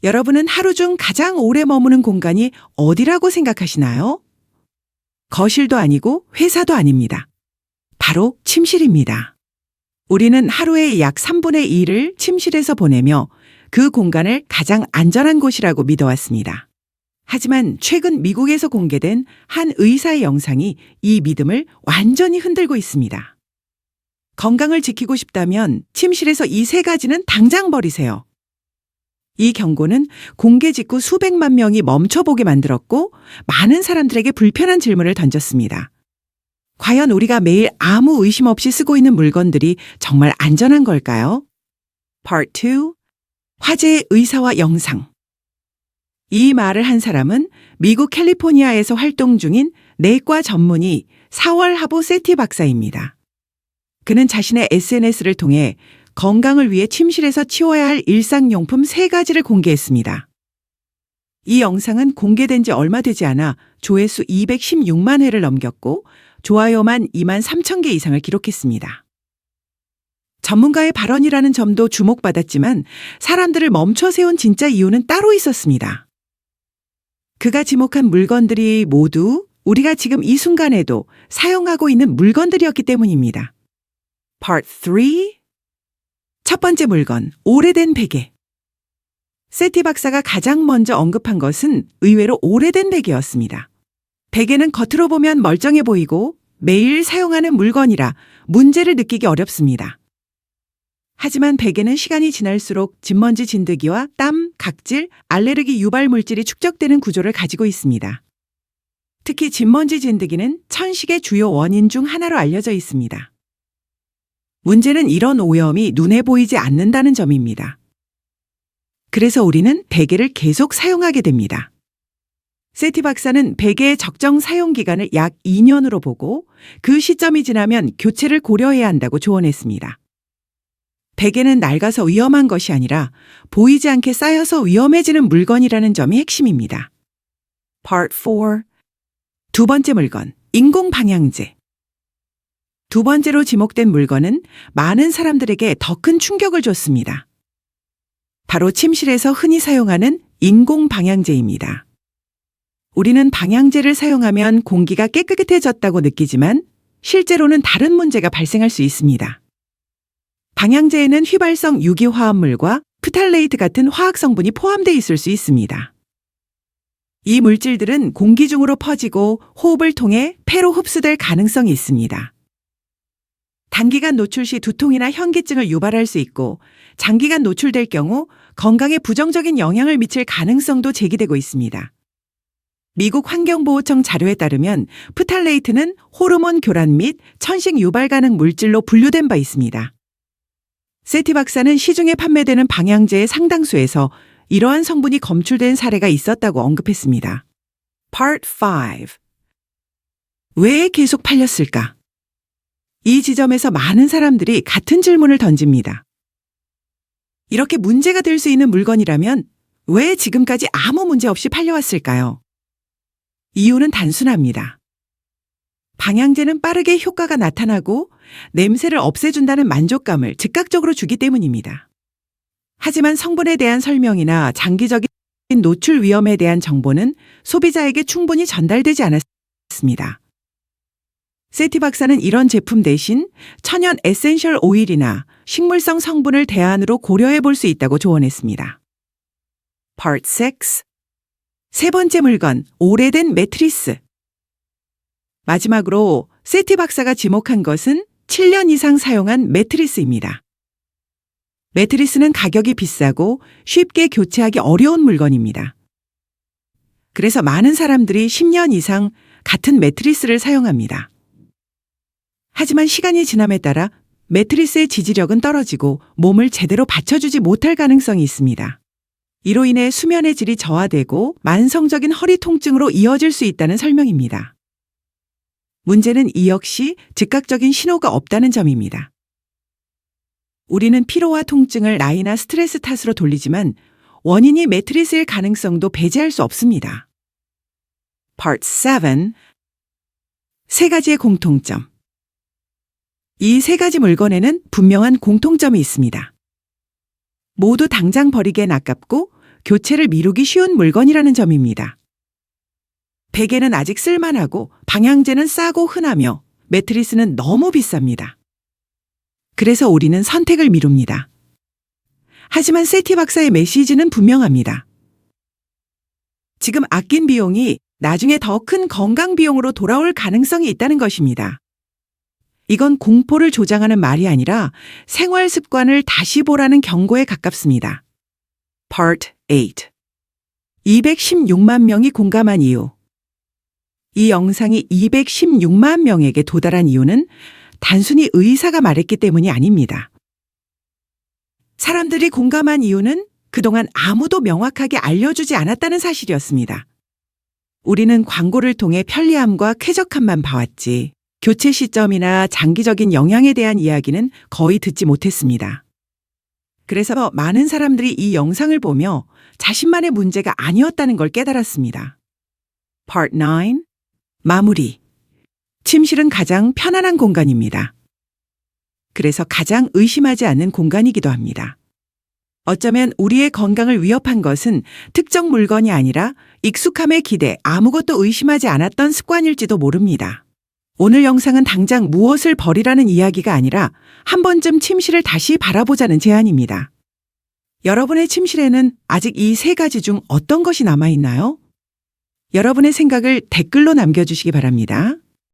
여러분은 하루 중 가장 오래 머무는 공간이 어디라고 생각하시나요? 거실도 아니고 회사도 아닙니다. 바로 침실입니다. 우리는 하루의 약 3분의 2를 침실에서 보내며 그 공간을 가장 안전한 곳이라고 믿어왔습니다. 하지만 최근 미국에서 공개된 한 의사의 영상이 이 믿음을 완전히 흔들고 있습니다. 건강을 지키고 싶다면 침실에서 이 세 가지는 당장 버리세요. 이 경고는 공개 직후 수백만 명이 멈춰보게 만들었고 많은 사람들에게 불편한 질문을 던졌습니다. 과연 우리가 매일 아무 의심 없이 쓰고 있는 물건들이 정말 안전한 걸까요? Part 2. 화제의 의사와 영상. 이 말을 한 사람은 미국 캘리포니아에서 활동 중인 내과 전문의 사월하보 세티 박사입니다. 그는 자신의 SNS를 통해 건강을 위해 침실에서 치워야 할 일상용품 3가지를 공개했습니다. 이 영상은 공개된 지 얼마 되지 않아 조회수 216만 회를 넘겼고 좋아요만 2만 3천 개 이상을 기록했습니다. 전문가의 발언이라는 점도 주목받았지만 사람들을 멈춰 세운 진짜 이유는 따로 있었습니다. 그가 지목한 물건들이 모두 우리가 지금 이 순간에도 사용하고 있는 물건들이었기 때문입니다. Part 3. 첫 번째 물건, 오래된 베개. 세티 박사가 가장 먼저 언급한 것은 의외로 오래된 베개였습니다. 베개는 겉으로 보면 멀쩡해 보이고 매일 사용하는 물건이라 문제를 느끼기 어렵습니다. 하지만 베개는 시간이 지날수록 진먼지 진드기와 땀, 각질, 알레르기 유발 물질이 축적되는 구조를 가지고 있습니다. 특히 진먼지 진드기는 천식의 주요 원인 중 하나로 알려져 있습니다. 문제는 이런 오염이 눈에 보이지 않는다는 점입니다. 그래서 우리는 베개를 계속 사용하게 됩니다. 세티 박사는 베개의 적정 사용 기간을 약 2년으로 보고 그 시점이 지나면 교체를 고려해야 한다고 조언했습니다. 베개는 낡아서 위험한 것이 아니라 보이지 않게 쌓여서 위험해지는 물건이라는 점이 핵심입니다. Part 4. 두 번째 물건, 인공 방향제. 두 번째로 지목된 물건은 많은 사람들에게 더 큰 충격을 줬습니다. 바로 침실에서 흔히 사용하는 인공 방향제입니다. 우리는 방향제를 사용하면 공기가 깨끗해졌다고 느끼지만 실제로는 다른 문제가 발생할 수 있습니다. 방향제에는 휘발성 유기화합물과 프탈레이트 같은 화학 성분이 포함되어 있을 수 있습니다. 이 물질들은 공기 중으로 퍼지고 호흡을 통해 폐로 흡수될 가능성이 있습니다. 단기간 노출 시 두통이나 현기증을 유발할 수 있고 장기간 노출될 경우 건강에 부정적인 영향을 미칠 가능성도 제기되고 있습니다. 미국 환경보호청 자료에 따르면 프탈레이트는 호르몬 교란 및 천식 유발 가능 물질로 분류된 바 있습니다. 세티 박사는 시중에 판매되는 방향제의 상당수에서 이러한 성분이 검출된 사례가 있었다고 언급했습니다. Part 5. 왜 계속 팔렸을까? 이 지점에서 많은 사람들이 같은 질문을 던집니다. 이렇게 문제가 될 수 있는 물건이라면 왜 지금까지 아무 문제 없이 팔려왔을까요? 이유는 단순합니다. 방향제는 빠르게 효과가 나타나고 냄새를 없애준다는 만족감을 즉각적으로 주기 때문입니다. 하지만 성분에 대한 설명이나 장기적인 노출 위험에 대한 정보는 소비자에게 충분히 전달되지 않았습니다. 세티 박사는 이런 제품 대신 천연 에센셜 오일이나 식물성 성분을 대안으로 고려해 볼 수 있다고 조언했습니다. Part 6. 세 번째 물건, 오래된 매트리스. 마지막으로 세티 박사가 지목한 것은 7년 이상 사용한 매트리스입니다. 매트리스는 가격이 비싸고 쉽게 교체하기 어려운 물건입니다. 그래서 많은 사람들이 10년 이상 같은 매트리스를 사용합니다. 하지만 시간이 지남에 따라 매트리스의 지지력은 떨어지고 몸을 제대로 받쳐주지 못할 가능성이 있습니다. 이로 인해 수면의 질이 저하되고 만성적인 허리 통증으로 이어질 수 있다는 설명입니다. 문제는 이 역시 즉각적인 신호가 없다는 점입니다. 우리는 피로와 통증을 나이나 스트레스 탓으로 돌리지만 원인이 매트리스일 가능성도 배제할 수 없습니다. Part 7. 세 가지의 공통점. 이 세 가지 물건에는 분명한 공통점이 있습니다. 모두 당장 버리기엔 아깝고 교체를 미루기 쉬운 물건이라는 점입니다. 베개는 아직 쓸만하고 방향제는 싸고 흔하며 매트리스는 너무 비쌉니다. 그래서 우리는 선택을 미룹니다. 하지만 세티 박사의 메시지는 분명합니다. 지금 아낀 비용이 나중에 더 큰 건강 비용으로 돌아올 가능성이 있다는 것입니다. 이건 공포를 조장하는 말이 아니라 생활 습관을 다시 보라는 경고에 가깝습니다. Part 8. 216만 명이 공감한 이유. 이 영상이 216만 명에게 도달한 이유는 단순히 의사가 말했기 때문이 아닙니다. 사람들이 공감한 이유는 그동안 아무도 명확하게 알려주지 않았다는 사실이었습니다. 우리는 광고를 통해 편리함과 쾌적함만 봐왔지 교체 시점이나 장기적인 영향에 대한 이야기는 거의 듣지 못했습니다. 그래서 많은 사람들이 이 영상을 보며 자신만의 문제가 아니었다는 걸 깨달았습니다. Part 9. 마무리. 침실은 가장 편안한 공간입니다. 그래서 가장 의심하지 않는 공간이기도 합니다. 어쩌면 우리의 건강을 위협한 것은 특정 물건이 아니라 익숙함에 기대 아무것도 의심하지 않았던 습관일지도 모릅니다. 오늘 영상은 당장 무엇을 버리라는 이야기가 아니라 한 번쯤 침실을 다시 바라보자는 제안입니다. 여러분의 침실에는 아직 이 세 가지 중 어떤 것이 남아있나요? 여러분의 생각을 댓글로 남겨주시기 바랍니다.